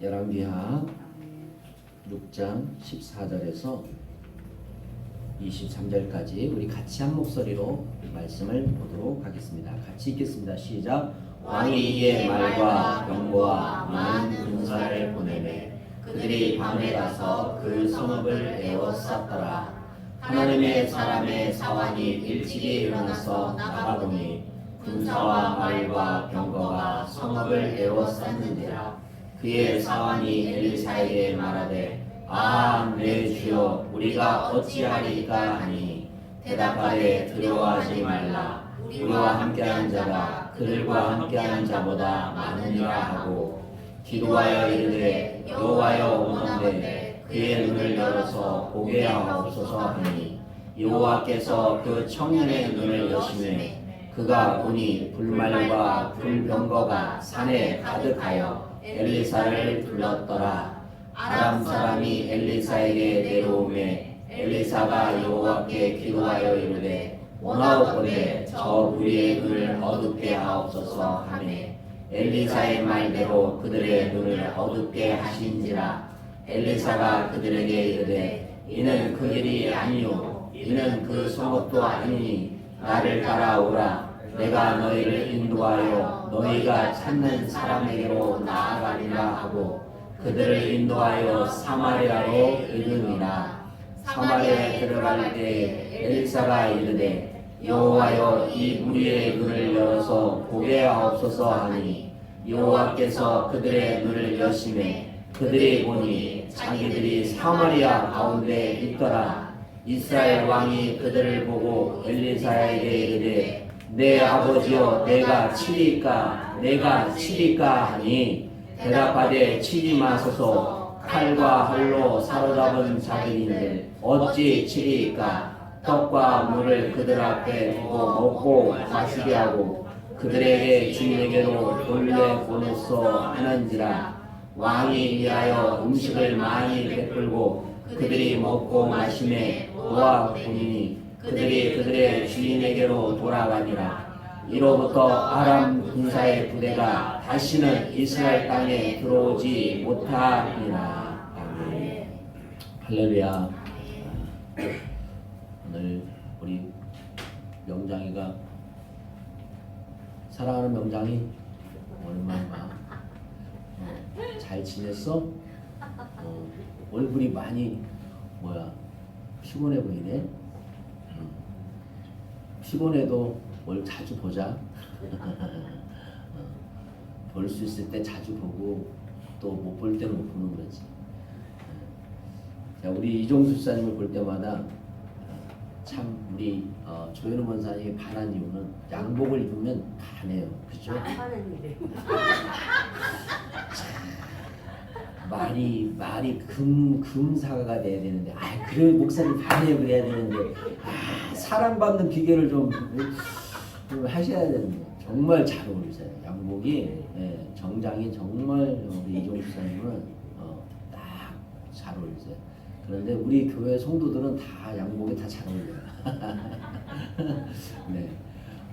열왕기하 6장 14절에서 23절까지 우리 같이 한 목소리로 말씀을 보도록 하겠습니다. 같이 읽겠습니다. 시작. 왕이 이에 말과 병거와 많은 군사를 보내매 그들이 밤에 가서 그 성읍을 에워쌌더라. 하나님의 사람의 사환이 일찍이 일어나서 나가보니 군사와 말과 병거가 성읍을 에워쌌는지라. 그의 사환이 엘리사에게 말하되 내 주여 우리가 어찌하리까 하니 대답하되 두려워하지 말라. 우리와 함께하는 자가 그들과 함께하는 자보다 많으니라 하고 기도하여 이르되 여호와여 원하건대 그의 눈을 열어서 보게 하옵소서 하니 여호와께서 그 청년의 눈을 여시매 그가 보니 불말과 불병거가 산에 가득하여 엘리사를 불렀더라. 아람 사람이 엘리사에게 내려오매 엘리사가 여호와께 기도하여 이르되 원하옵건대 저 무리의 눈을 어둡게 하옵소서 하매 엘리사의 말대로 그들의 눈을 어둡게 하신지라. 엘리사가 그들에게 이르되 이는 그 길이 아니요 이는 그 성읍도 아니니 나를 따라오라. 내가 너희를 인도하여 너희가 찾는 사람에게로 나아가리라 하고 그들을 인도하여 사마리아로 이르니라. 사마리아에 들어갈 때에 엘리사가 이르되 여호와여 이 무리의 눈을 열어서 보게 하옵소서 하니 여호와께서 그들의 눈을 여시매 그들이 보니 자기들이 사마리아 가운데 있더라. 이스라엘 왕이 그들을 보고 엘리사에게 이르되 내 아버지여 내가 치리까 하니 대답하되 치지 마소서. 칼과 활로 사로잡은 자들인데 어찌 치리까. 떡과 물을 그들 앞에 두고 먹고 마시게 하고 그들에게 주인에게로 돌려보냈소 하는지라. 왕이 위하여 음식을 많이 베풀고 그들이 먹고 마시매 노아 본인이 그들이 그들의 주인에게로 돌아가니라. 이로부터 아람 군사의 부대가 다시는 이스라엘 땅에 들어오지 못하니라. 아멘. 할렐루야. 오늘 우리 명장이가 사랑하는 명장이 얼마나 잘 지냈어? 얼굴이 많이 피곤해 보이네. 피곤해도 뭘 자주 보자. 볼 수 있을 때 자주 보고 또 못 볼 때는 못 보는 거지. 자, 우리 이종수 집사님을 볼 때마다 참 우리 조현우 원사님이 반한 이유는 양복을 입으면 반해요. 그죠? 말이 금사가 돼야 되는데 그래 목사님 반해요 그래야 되는데 사랑받는 비결을 좀 하셔야 되는데 정말 잘 어울리세요. 양복이 정장이 정말 우리 이종수 집사님은 딱 잘 어울리세요. 그런데 우리 교회 성도들은 다 양복이 다 잘 어울려요. 네,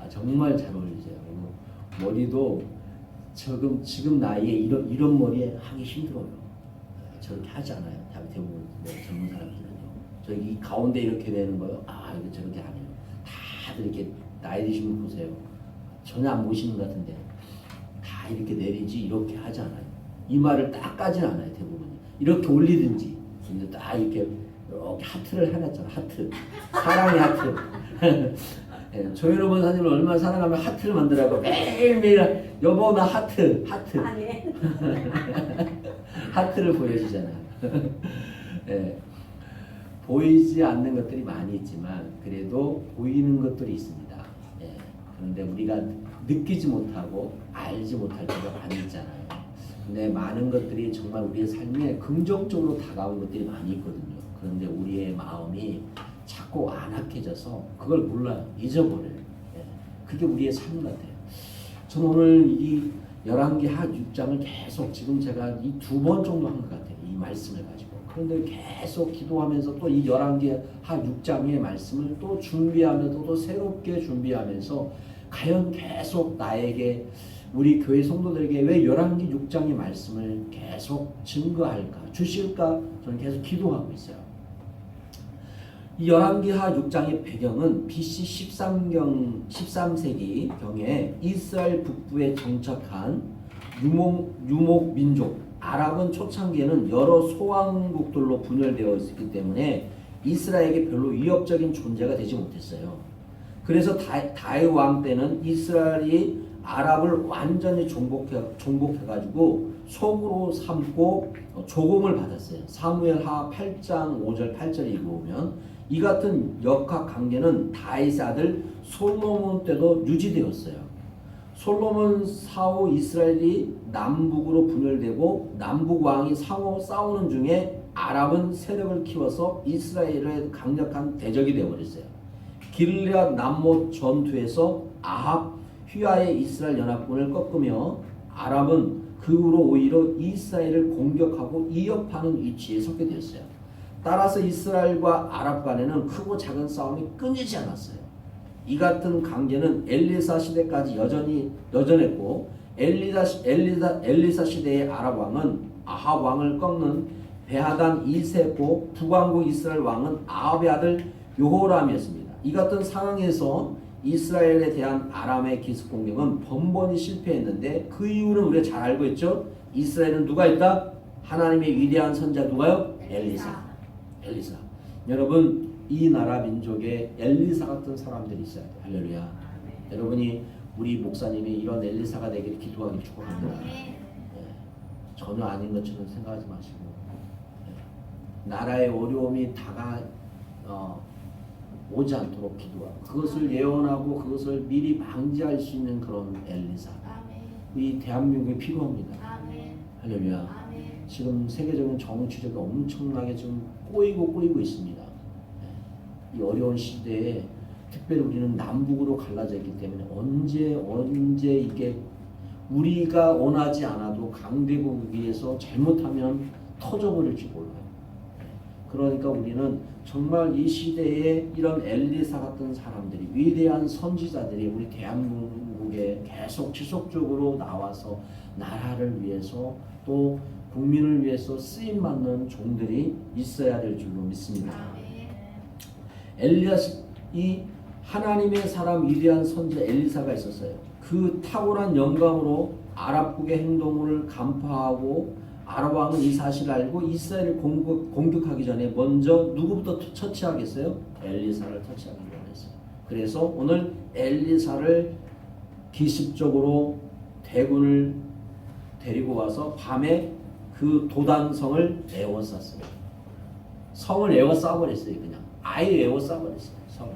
정말 잘 어울리세요. 머리도 지금 나이에 이런 머리에 하기 힘들어요. 저렇게 하지 않아요. 대부분 젊은 사람들은요. 저기 가운데 이렇게 되는 거요. 이거 저렇게 안 해요. 다들 이렇게 나이 드신 분 보세요. 전혀 안 보시는 것 같은데 다 이렇게 내리지 이렇게 하지 않아요. 이마를 딱 까진 않아요. 대부분이 이렇게 올리든지 딱 이렇게 하트를 해놨잖아. 하트. 사랑의 하트. 네, 조현우 원사님을 얼마나 사랑하면 하트를 만들라고 매일매일 여보 나 하트. 하트를 보여주잖아요. 네, 보이지 않는 것들이 많이 있지만 그래도 보이는 것들이 있습니다. 네, 그런데 우리가 느끼지 못하고 알지 못할 때가 많이 있잖아요. 근데 많은 것들이 정말 우리의 삶에 긍정적으로 다가온 것들이 많이 있거든요. 그런데 우리의 마음이 자꾸 안악해져서 그걸 몰라요. 잊어버려요. 예. 그게 우리의 삶 같아요. 저는 오늘 이 열왕기하 6장을 계속 지금 제가 이 2번 정도 한 것 같아요. 이 말씀을 가지고. 그런데 계속 기도하면서 또 이 열왕기하 6장의 말씀을 또 준비하면서 또 새롭게 준비하면서 과연 계속 나에게 우리 교회 성도들에게 왜 열왕기 6장의 말씀을 계속 증거할까, 주실까? 저는 계속 기도하고 있어요. 이 열왕기하 6장의 배경은 BC 13세기 경에 이스라엘 북부에 정착한 유목 민족 아랍은 초창기에는 여러 소왕국들로 분열되어 있었기 때문에 이스라엘에게 별로 위협적인 존재가 되지 못했어요. 그래서 다윗 왕 때는 이스라엘이 아랍을 완전히 종복해가지고 속으로 삼고 조공을 받았어요. 사무엘하 8장 5절 8절에 읽어보면 이 같은 역학 관계는 다윗의 아들 솔로몬 때도 유지되었어요. 솔로몬 사후 이스라엘이 남북으로 분열되고 남북 왕이 상호 싸우는 중에 아랍은 세력을 키워서 이스라엘의 강력한 대적이 되어버렸어요. 길르앗 남못 전투에서 아합 휘하의 이스라엘 연합군을 꺾으며 아랍은 그 후로 오히려 이스라엘을 공격하고 이협하는 위치에 서게 되었어요. 따라서 이스라엘과 아랍 간에는 크고 작은 싸움이 끊이지 않았어요. 이 같은 관계는 엘리사 시대까지 여전했고 엘리사 시대의 아랍 왕은 아합 왕을 꺾는 베하단 2세고 북왕국 이스라엘 왕은 아합의 아들 요호람이었습니다. 이 같은 상황에서 이스라엘에 대한 아람의 기습 공격은 번번이 실패했는데 그 이유는 우리가 잘 알고 있죠. 이스라엘은 누가 있다? 하나님의 위대한 선자 누가요? 엘리사. 여러분 이 나라 민족에 엘리사 같은 사람들이 있어야 돼요. 할렐루야. 여러분이 우리 목사님이 이런 엘리사가 되기를 기도하기 축복합니다. 전혀 아닌 것처럼 생각하지 마시고 나라의 어려움이 오지 않도록 기도하고 그것을 예언하고 그것을 미리 방지할 수 있는 그런 엘리사. 이 대한민국에 필요합니다. 할렐루야. 지금 세계적인 정치적으로 엄청나게 지금 꼬이고 있습니다. 이 어려운 시대에 특별히 우리는 남북으로 갈라져 있기 때문에 언제 이게 우리가 원하지 않아도 강대국에서 잘못하면 터져버릴지 몰라요. 그러니까 우리는 정말 이 시대에 이런 엘리사 같은 사람들이 위대한 선지자들이 우리 대한민국에 계속 지속적으로 나와서 나라를 위해서 또 국민을 위해서 쓰임받는 종들이 있어야 될 줄로 믿습니다. 이 하나님의 사람 위대한 선지자 엘리사가 있었어요. 그 탁월한 영감으로 아랍국의 행동을 간파하고 아랍 왕은 이 사실을 알고 이스라엘을 공격하기 전에 먼저 누구부터 처치하겠어요? 엘리사를 처치하기 원했어요. 그래서 오늘 엘리사를 기습적으로 대군을 데리고 와서 밤에 그 도단성을 에워쌌어요. 성을 에워싸버렸어요. 그냥 아예 에워싸버렸어요. 성을.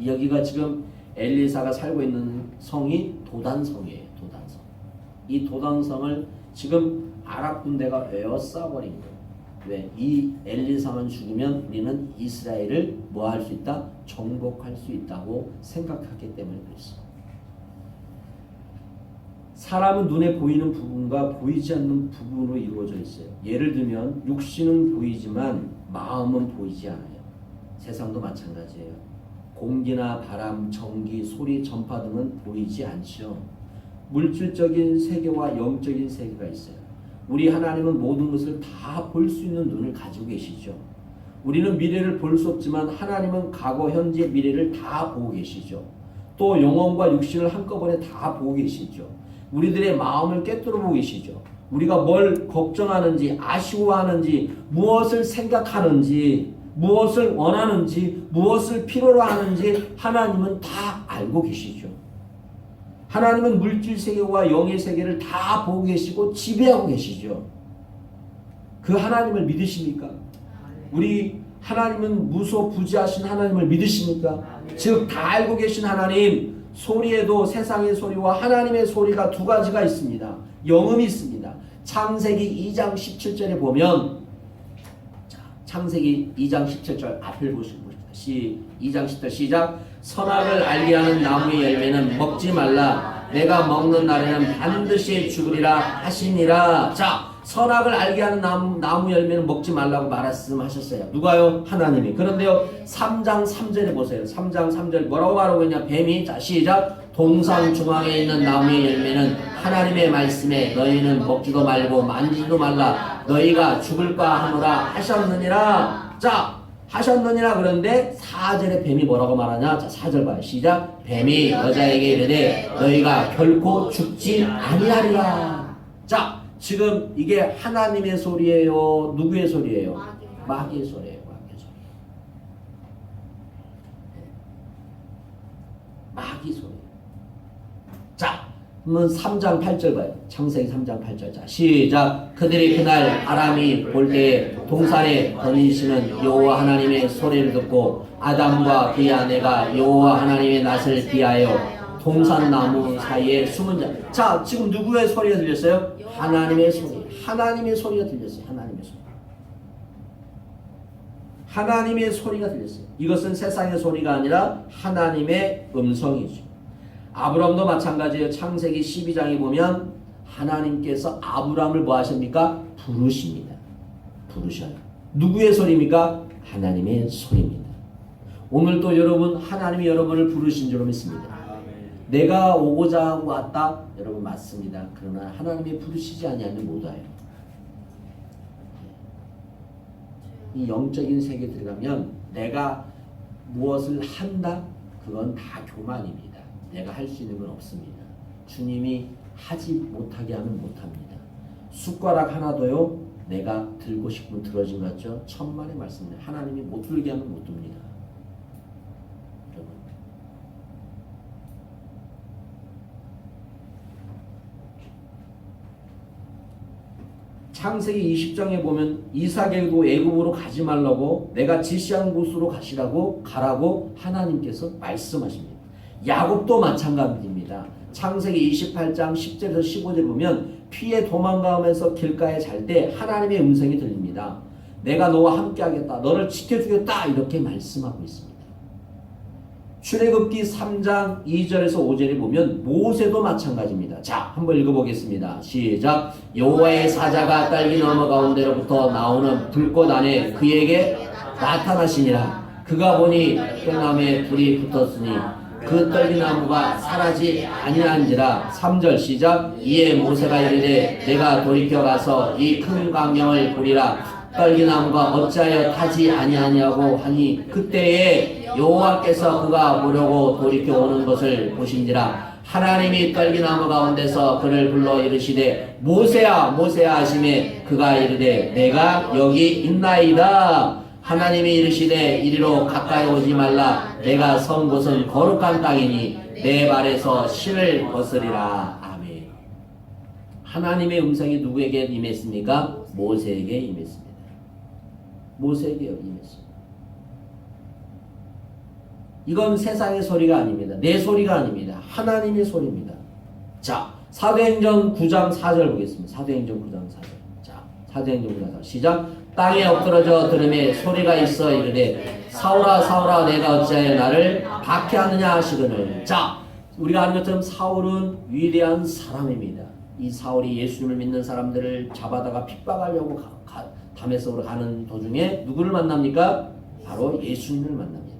여기가 지금 엘리사가 살고 있는 성이 도단성이에요. 도단성. 이 도단성을 지금 아랍 군대가 에워싸버린 거예요. 왜? 이 엘리사만 죽으면 우리는 이스라엘을 뭐 할 수 있다? 정복할 수 있다고 생각하기 때문에 그랬어요. 사람은 눈에 보이는 부분과 보이지 않는 부분으로 이루어져 있어요. 예를 들면 육신은 보이지만 마음은 보이지 않아요. 세상도 마찬가지예요. 공기나 바람, 전기, 소리, 전파 등은 보이지 않죠. 물질적인 세계와 영적인 세계가 있어요. 우리 하나님은 모든 것을 다 볼 수 있는 눈을 가지고 계시죠. 우리는 미래를 볼 수 없지만 하나님은 과거, 현재, 미래를 다 보고 계시죠. 또 영혼과 육신을 한꺼번에 다 보고 계시죠. 우리들의 마음을 꿰뚫어 보고 계시죠. 우리가 뭘 걱정하는지, 아쉬워하는지, 무엇을 생각하는지, 무엇을 원하는지, 무엇을 필요로 하는지 하나님은 다 알고 계시죠. 하나님은 물질 세계와 영의 세계를 다 보고 계시고 지배하고 계시죠. 그 하나님을 믿으십니까? 우리 하나님은 무소부지하신 하나님을 믿으십니까? 즉 다 알고 계신 하나님, 소리에도 세상의 소리와 하나님의 소리가 두 가지가 있습니다. 영음이 있습니다. 창세기 2장 17절에 보면 창세기 2장 17절 앞을 보십니다. 2장 10절 시작. 선악을 알게 하는 나무의 열매는 먹지 말라. 내가 먹는 날에는 반드시 죽으리라 하시니라. 자, 선악을 알게 하는 나무 열매는 먹지 말라고 말씀하셨어요. 누가요? 하나님이. 그런데요 3장 3절에 보세요. 3장 3절 뭐라고 말하고 있냐? 뱀이 자 시작. 동산 중앙에 있는 나무의 열매는 하나님의 말씀에 너희는 먹지도 말고 만지지도 말라 너희가 죽을까 하노라 하셨느니라. 자, 하셨느니라. 그런데 4절에 뱀이 뭐라고 말하냐? 자, 4절 봐요. 시작. 뱀이 여자에게 이르되 너희가 결코 죽지 아니하리라. 자, 지금 이게 하나님의 소리예요? 누구의 소리예요? 마귀의 소리예요. 마귀의 소리. 마귀 소리. 자, 그러면 3장 8절 봐요. 창세기 3장 8절. 자, 시작. 그들이 그날 아람이 볼 때에 동산에 거니시는 여호와 하나님의 소리를 듣고 아담과 그의 아내가 여호와 하나님의 낯을 비하여 동산나무 사이에 숨은 자. 자, 지금 누구의 소리가 들렸어요? 하나님의 소리. 하나님의 소리가 들렸어요. 하나님의 소리. 하나님의 소리가 들렸어요. 이것은 세상의 소리가 아니라 하나님의 음성이죠. 아브라함도 마찬가지예요. 창세기 12장에 보면 하나님께서 아브라함을 뭐 하십니까? 부르십니다. 부르셔요. 누구의 소리입니까? 하나님의 소리입니다. 오늘도 여러분 하나님이 여러분을 부르신 줄 믿습니다. 내가 오고자 하고 왔다? 여러분 맞습니다. 그러나 하나님이 부르시지 아니하면 못 와요. 이 영적인 세계에 들어가면 내가 무엇을 한다? 그건 다 교만입니다. 내가 할 수 있는 건 없습니다. 주님이 하지 못하게 하면 못합니다. 숟가락 하나도요 내가 들고 싶으면 들어진 것 같죠? 천만의 말씀입니다. 하나님이 못 들게 하면 못 듭니다. 여러분, 창세기 20장에 보면 이삭에게도 애굽으로 가지 말라고 내가 지시한 곳으로 가라고 하나님께서 말씀하십니다. 야곱도 마찬가지입니다. 창세기 28장 10절에서 15절 보면 피해 도망가면서 길가에 잘 때 하나님의 음성이 들립니다. 내가 너와 함께 하겠다. 너를 지켜주겠다. 이렇게 말씀하고 있습니다. 출애굽기 3장 2절에서 5절에 보면 모세도 마찬가지입니다. 자, 한번 읽어보겠습니다. 시작. 여호와의 사자가 딸기 나무 가운데로부터 나오는 불꽃 안에 그에게 나타나시니라. 그가 보니 뜰나무에 불이 붙었으니 그 떨기나무가 사라지 아니한지라. 3절 시작. 이에 모세가 이르되 내가 돌이켜 가서 이 큰 광명을 보리라. 떨기나무가 어찌하여 타지 아니하냐고 하니 그때에 여호와께서 그가 보려고 돌이켜 오는 것을 보신지라. 하나님이 떨기나무 가운데서 그를 불러 이르시되 모세야 모세야 하시매 그가 이르되 내가 여기 있나이다. 하나님이 이르시되 이리로 가까이 오지 말라. 내가 선 곳은 거룩한 땅이니 내 발에서 실을 벗으리라. 아멘. 하나님의 음성이 누구에게 임했습니까? 모세에게 임했습니다. 모세에게 임했습니다. 이건 세상의 소리가 아닙니다. 내 소리가 아닙니다. 하나님의 소리입니다. 자, 사도행전 9장 4절 보겠습니다. 사도행전 9장 4절. 자, 사도행전 9장 4절. 시작. 땅에 엎드러져 들음에 소리가 있어 이르되 사울아 사울아 내가 어찌하여 나를 박해하느냐 하시거늘. 자, 우리가 아는 것처럼 사울은 위대한 사람입니다. 이 사울이 예수님을 믿는 사람들을 잡아다가 핍박하려고 다메섹으로 가는 도중에 누구를 만납니까? 바로 예수님을 만납니다.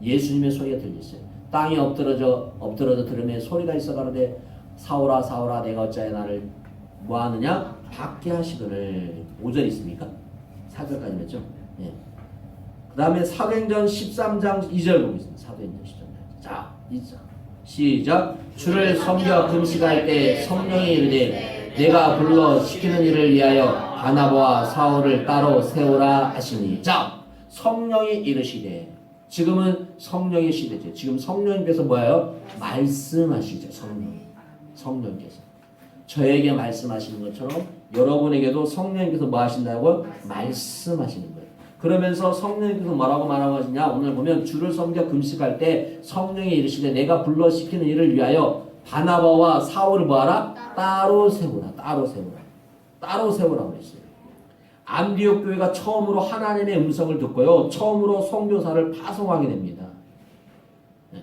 예수님의 소리가 들렸어요. 땅에 엎드러져 들음에 소리가 있어 가로되 사울아 사울아 내가 어찌하여 나를 뭐하느냐? 박해하시거늘. 5절 있습니까? 4절까지 했죠? 예. 그 다음에 사도행전 13장 2절 보겠습니다. 사도행전 13장. 자, 2절. 시작. 주를 섬겨 금식할 때 성령이 이르되 내가 불러 시키는 일을 위하여 바나바와 사울을 따로 세우라 하시니. 자, 성령이 이르시되. 지금은 성령의 시대죠. 지금 성령님께서 뭐예요? 말씀하시죠. 성령께서. 저에게 말씀하시는 것처럼 여러분에게도 성령님께서 뭐 하신다고? 말씀하시는 거예요. 그러면서 성령님께서 뭐라고 말하고 하시냐? 오늘 보면 주를 섬겨 금식할 때 성령이 이르시되 내가 불러 시키는 일을 위하여 바나바와 사울을 뭐하라? 따로 세우라. 따로 세우라. 따로 세우라고 했어요. 안디옥 교회가 처음으로 하나님의 음성을 듣고요. 처음으로 선교사를 파송하게 됩니다. 네.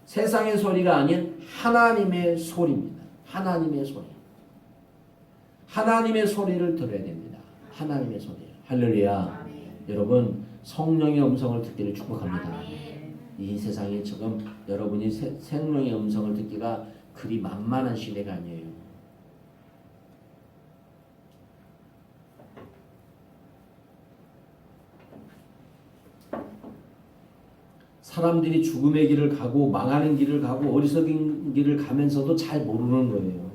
세상의 소리가 아닌 하나님의 소리입니다. 하나님의 소리. 하나님의 소리를 들어야 됩니다. 하나님의 소리. 할렐루야. 여러분 성령의 음성을 듣기를 축복합니다. 이 세상에 지금 여러분이 생명의 음성을 듣기가 그리 만만한 시대가 아니에요. 사람들이 죽음의 길을 가고 망하는 길을 가고 어리석은 길을 가면서도 잘 모르는 거예요.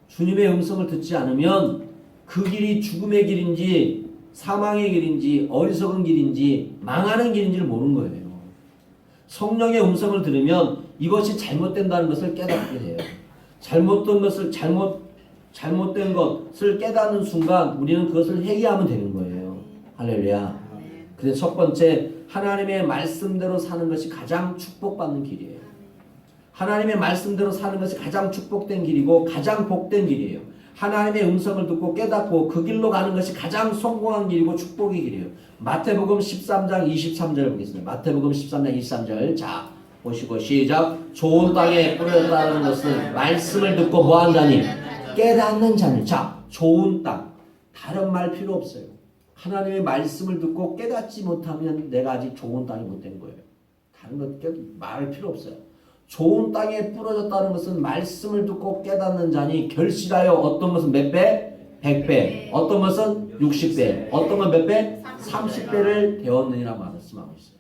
주님의 음성을 듣지 않으면 그 길이 죽음의 길인지 사망의 길인지 어리석은 길인지 망하는 길인지를 모르는 거예요. 성령의 음성을 들으면 이것이 잘못된다는 것을 깨닫게 돼요. 잘못된 것을 깨닫는 순간 우리는 그것을 회개하면 되는 거예요. 할렐루야. 그래서 첫 번째, 하나님의 말씀대로 사는 것이 가장 축복받는 길이에요. 하나님의 말씀대로 사는 것이 가장 축복된 길이고 가장 복된 길이에요. 하나님의 음성을 듣고 깨닫고 그 길로 가는 것이 가장 성공한 길이고 축복의 길이에요. 마태복음 13장 23절 보겠습니다. 마태복음 13장 23절. 자, 보시고 시작. 좋은 땅에 뿌려졌다는 것은 말씀을 듣고 뭐한다니? 깨닫는 자니. 자, 좋은 땅. 다른 말 필요 없어요. 하나님의 말씀을 듣고 깨닫지 못하면 내가 아직 좋은 땅이 못 된 거예요. 다른 것 말할 필요 없어요. 좋은 땅에 뿌려졌다는 것은 말씀을 듣고 깨닫는 자니 결실하여 어떤 것은 몇 배? 100배. 어떤 것은 60배. 어떤 건 몇 배? 30배를 되었느니라 말씀하고 있어요.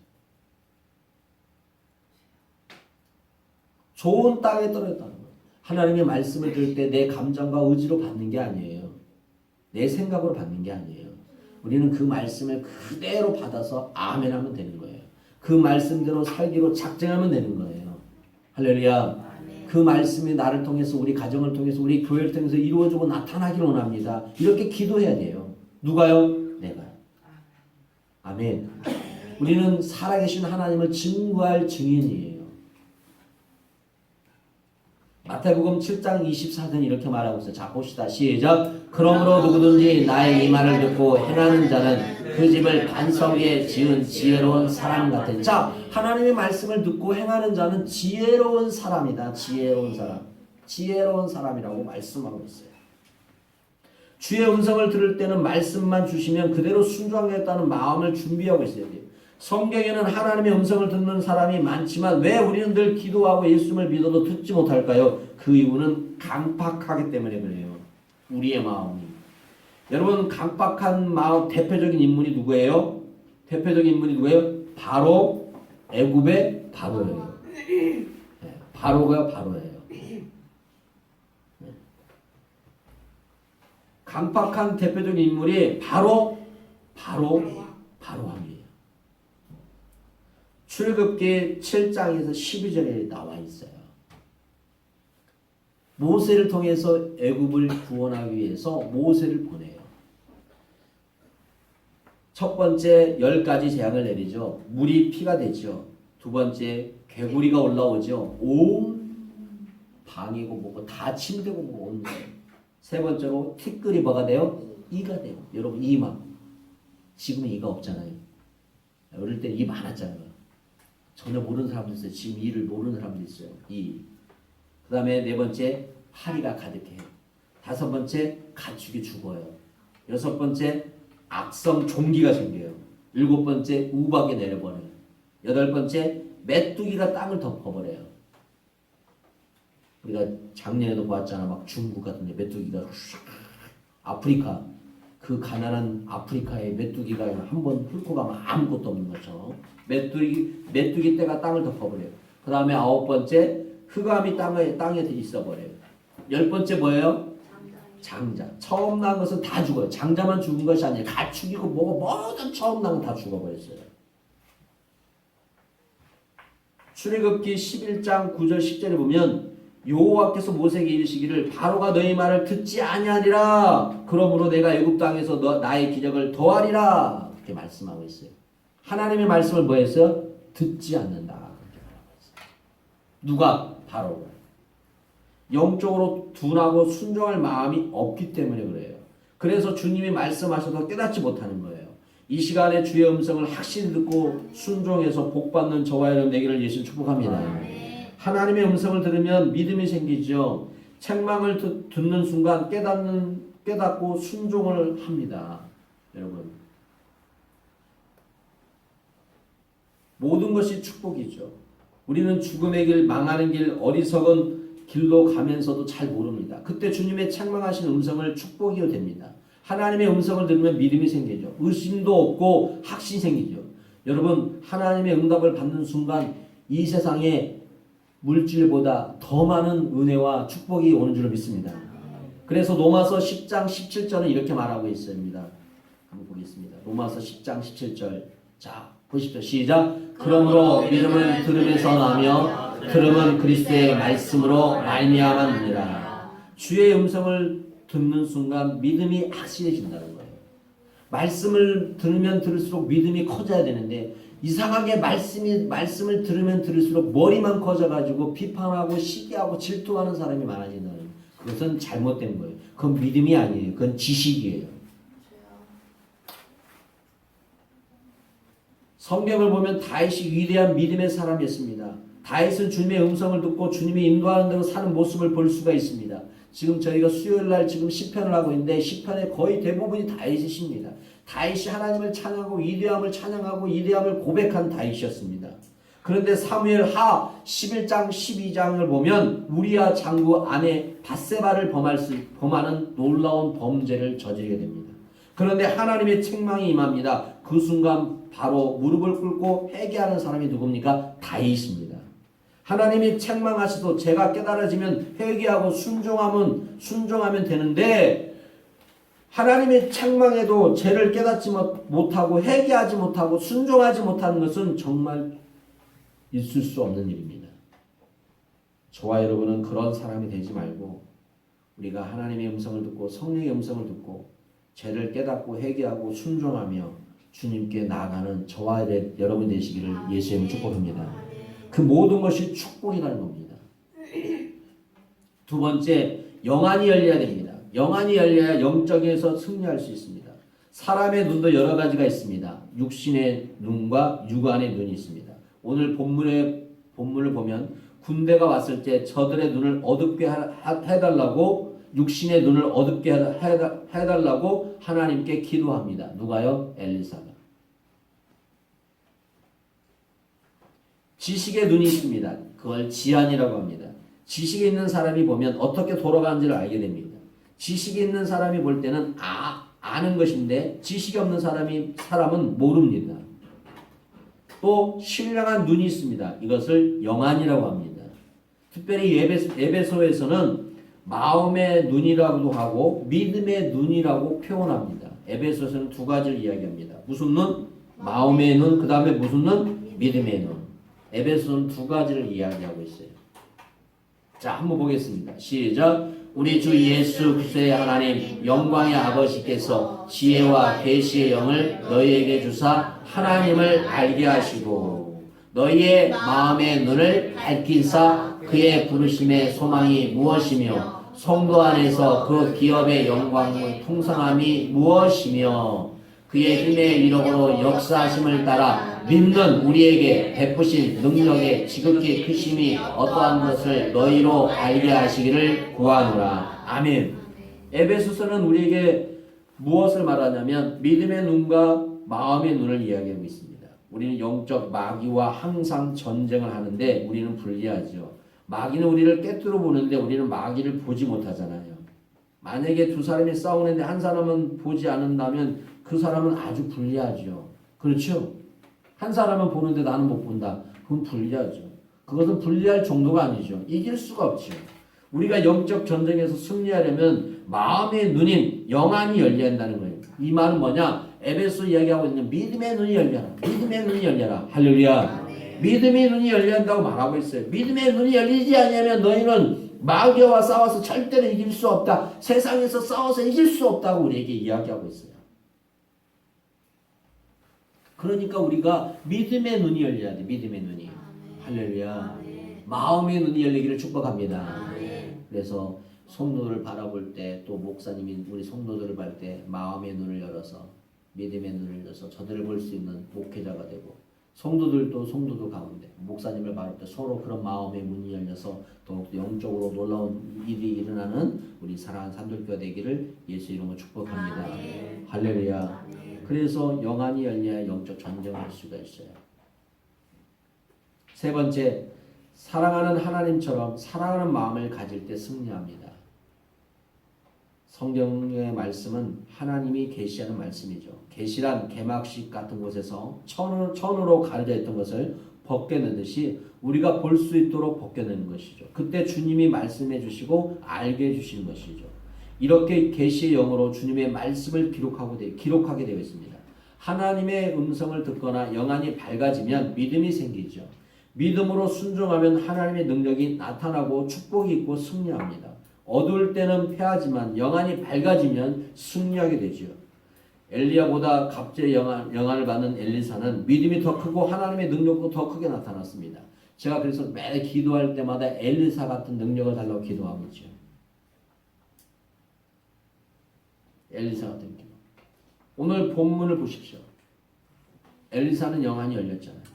좋은 땅에 떨어졌다는 거예요. 하나님의 말씀을 들을 때 내 감정과 의지로 받는 게 아니에요. 내 생각으로 받는 게 아니에요. 우리는 그 말씀을 그대로 받아서 아멘 하면 되는 거예요. 그 말씀대로 살기로 작정하면 되는 거예요. 할렐루야. 그 말씀이 나를 통해서 우리 가정을 통해서 우리 교회를 통해서 이루어지고 나타나기를 원합니다. 이렇게 기도해야 돼요. 누가요? 내가요. 아멘. 우리는 살아계신 하나님을 증거할 증인이에요. 마태복음 7장 24절 이렇게 말하고 있어요. 자, 봅시다. 시작. 그러므로 누구든지 나의 이 말을 듣고 행하는 자는 그 집을 반석 위에 지은 지혜로운 사람 같은. 자, 하나님의 말씀을 듣고 행하는 자는 지혜로운 사람이다. 지혜로운 사람. 지혜로운 사람이라고 말씀하고 있어요. 주의 음성을 들을 때는 말씀만 주시면 그대로 순종하겠다는 마음을 준비하고 있어야 돼요. 성경에는 하나님의 음성을 듣는 사람이 많지만 왜 우리는 늘 기도하고 예수님을 믿어도 듣지 못할까요? 그 이유는 강팍하기 때문에 그래요. 우리의 마음이. 여러분, 강팍한 마음 대표적인 인물이 누구예요? 대표적인 인물이 누구예요? 바로 애굽의 바로예요. 네, 바로가 바로예요. 네. 강팍한 대표적인 인물이 바로 왕이에요. 출애굽기 7장에서 12절에 나와 있어요. 모세를 통해서 애굽을 구원하기 위해서 모세를 보내요. 첫 번째 10가지 재앙을 내리죠. 물이 피가 되죠. 두 번째 개구리가 올라오죠. 온 방이고 뭐고 다 침대고 뭐고 온 거예요. 세 번째로 티끌이 뭐가 돼요? 이가 돼요. 여러분 이만. 지금은 이가 없잖아요. 어릴 때 이 많았잖아요. 전혀 모르는 사람도 있어요. 지금 이를 모르는 사람도 있어요. 이. 그 다음에 네 번째 파리가 가득해요. 다섯 번째 가축이 죽어요. 여섯 번째 악성 종기가 생겨요. 일곱 번째 우박이 내려버려요. 여덟 번째 메뚜기가 땅을 덮어버려요. 우리가 작년에도 보았잖아. 막 중국 같은 데 메뚜기가 아프리카 그 가난한 아프리카의 메뚜기가 한 번 훑고 가면 아무것도 없는 것처럼 메뚜기 떼가 땅을 덮어버려요. 그 다음에 아홉 번째 흑암이 땅에 있어버려요. 열 번째 뭐예요? 장자. 처음 난 것은 다 죽어요. 장자만 죽은 것이 아니에요. 가축이고 뭐고 모든 처음 난 건 다 죽어버렸어요. 출애굽기 11장 9절 10절에 보면 여호와께서 모세에게 이르시기를 바로가 너희 말을 듣지 아니하리라. 그러므로 내가 애굽 땅에서 나의 기적을 더하리라. 그렇게 말씀하고 있어요. 하나님의 말씀을 뭐 했어요? 듣지 않는다. 그렇게 말하고 있어요. 누가? 바로가. 영적으로 둔하고 순종할 마음이 없기 때문에 그래요. 그래서 주님이 말씀하셔도 깨닫지 못하는 거예요. 이 시간에 주의 음성을 확실히 듣고 순종해서 복받는 저와 여러분 되기를 예수 축복합니다. 하나님의 음성을 들으면 믿음이 생기죠. 책망을 듣는 순간 깨닫고 순종을 합니다. 여러분. 모든 것이 축복이죠. 우리는 죽음의 길, 망하는 길, 어리석은 길로 가면서도 잘 모릅니다. 그때 주님의 책망하신 음성을 축복이요 됩니다. 하나님의 음성을 들으면 믿음이 생기죠. 의심도 없고 확신이 생기죠. 여러분, 하나님의 응답을 받는 순간 이 세상에 물질보다 더 많은 은혜와 축복이 오는 줄로 믿습니다. 그래서 로마서 10장 17절은 이렇게 말하고 있습니다. 한번 보겠습니다. 로마서 10장 17절. 자, 보십시오. 시작. 그러므로 믿음을 들음에서 나며 들음은 그리스도의 말씀으로 말미암았느니라. 주의 음성을 듣는 순간 믿음이 확실해진다는 거예요. 말씀을 들으면 들을수록 믿음이 커져야 되는데 이상하게 말씀을 들으면 들을수록 머리만 커져가지고 비판하고 시기하고 질투하는 사람이 많아진다는 거예요. 그것은 잘못된 거예요. 그건 믿음이 아니에요. 그건 지식이에요. 성경을 보면 다윗이 위대한 믿음의 사람이었습니다. 다윗은 주님의 음성을 듣고 주님이 인도하는 대로 사는 모습을 볼 수가 있습니다. 지금 저희가 수요일 날 지금 시편을 하고 있는데 시편의 거의 대부분이 다윗이십니다. 다윗이 하나님을 찬양하고 위대함을 찬양하고 위대함을 고백한 다윗이었습니다. 그런데 사무엘하 11장 12장을 보면 우리아 장구 아내 밧세바를 범하는 놀라운 범죄를 저지르게 됩니다. 그런데 하나님의 책망이 임합니다. 그 순간 바로 무릎을 꿇고 회개하는 사람이 누굽니까? 다윗입니다. 하나님이 책망하시도 제가 깨달아지면 회개하고 순종하면 되는데 하나님의 책망에도 죄를 깨닫지 못하고 회개하지 못하고 순종하지 못하는 것은 정말 있을 수 없는 일입니다. 저와 여러분은 그런 사람이 되지 말고 우리가 하나님의 음성을 듣고 성령의 음성을 듣고 죄를 깨닫고 회개하고 순종하며 주님께 나아가는 저와 여러분 되시기를 예수님을 축복합니다. 그 모든 것이 축복이라는 겁니다. 두 번째, 영안이 열려야 됩니다. 영안이 열려야 영적에서 승리할 수 있습니다. 사람의 눈도 여러 가지가 있습니다. 육신의 눈과 육안의 눈이 있습니다. 오늘 본문을 보면 군대가 왔을 때 저들의 눈을 어둡게 해달라고 육신의 눈을 어둡게 해달라고 하나님께 기도합니다. 누가요? 엘리사가. 지식의 눈이 있습니다. 그걸 지안이라고 합니다. 지식이 있는 사람이 보면 어떻게 돌아가는지를 알게 됩니다. 지식이 있는 사람이 볼 때는 아는 것인데 지식이 없는 사람은 모릅니다. 또 신령한 눈이 있습니다. 이것을 영안이라고 합니다. 특별히 에베소에서는 마음의 눈이라고도 하고 믿음의 눈이라고 표현합니다. 에베소에서는 두 가지를 이야기합니다. 무슨 눈? 마음의 눈. 그 다음에 무슨 눈? 믿음의 눈. 에베소는 두 가지를 이야기하고 있어요. 자, 한번 보겠습니다. 시작. 우리 주 예수 그리스도의 하나님 영광의 아버지께서 지혜와 계시의 영을 너희에게 주사 하나님을 알게 하시고 너희의 마음의 눈을 밝힌사 그의 부르심의 소망이 무엇이며 성도 안에서 그 기업의 영광의 풍성함이 무엇이며 그의 힘의 이력으로 역사하심을 따라 믿는 우리에게 베푸신 능력의 지극히 크심이 어떠한 것을 너희로 알게 하시기를 구하노라. 아멘. 에베소서는 우리에게 무엇을 말하냐면 믿음의 눈과 마음의 눈을 이야기하고 있습니다. 우리는 영적 마귀와 항상 전쟁을 하는데 우리는 불리하죠. 마귀는 우리를 꿰뚫어 보는데 우리는 마귀를 보지 못하잖아요. 만약에 두 사람이 싸우는데 한 사람은 보지 않는다면 그 사람은 아주 불리하죠. 그렇죠? 한 사람은 보는데 나는 못 본다. 그건 불리하죠. 그것은 불리할 정도가 아니죠. 이길 수가 없죠. 우리가 영적 전쟁에서 승리하려면 마음의 눈인 영안이 열려야 한다는 거예요. 이 말은 뭐냐? 에베소 이야기하고 있는 믿음의 눈이 열려라. 믿음의 눈이 열려라. 할렐루야. 믿음의 눈이 열려야 한다고 말하고 있어요. 믿음의 눈이 열리지 않으면 너희는 마귀와 싸워서 절대로 이길 수 없다. 세상에서 싸워서 이길 수 없다고 우리에게 이야기하고 있어요. 그러니까 우리가 믿음의 눈이 열려야 돼. 믿음의 눈이. 할렐루야. 마음의 눈이 열리기를 축복합니다. 그래서 성도들을 바라볼 때 또 목사님이 우리 성도들을 볼 때 마음의 눈을 열어서 믿음의 눈을 열어서 저들을 볼 수 있는 목회자가 되고 성도들도 성도들 가운데 목사님을 바라볼 때 서로 그런 마음의 문이 열려서 더욱더 영적으로 놀라운 일이 일어나는 우리 사랑하는 산돌교가 되기를 예수 이름으로 축복합니다. 할렐루야. 그래서 영안이 열려야 영적 전쟁을 할 수가 있어요. 세 번째, 사랑하는 하나님처럼 사랑하는 마음을 가질 때 승리합니다. 성경의 말씀은 하나님이 계시하는 말씀이죠. 계시란 개막식 같은 곳에서 천으로 가려져 있던 것을 벗겨내듯이 우리가 볼 수 있도록 벗겨내는 것이죠. 그때 주님이 말씀해 주시고 알게 해주시는 것이죠. 이렇게 계시의 영으로 주님의 말씀을 기록하게 되어 있습니다. 하나님의 음성을 듣거나 영안이 밝아지면 믿음이 생기죠. 믿음으로 순종하면 하나님의 능력이 나타나고 축복이 있고 승리합니다. 어두울 때는 패하지만 영안이 밝아지면 승리하게 되죠. 엘리야보다 갑절의 영안을 받는 엘리사는 믿음이 더 크고 하나님의 능력도 더 크게 나타났습니다. 제가 그래서 매일 기도할 때마다 엘리사 같은 능력을 달라고 기도하고 있죠. 엘리사 같은 기도. 오늘 본문을 보십시오. 엘리사는 영안이 열렸잖아요.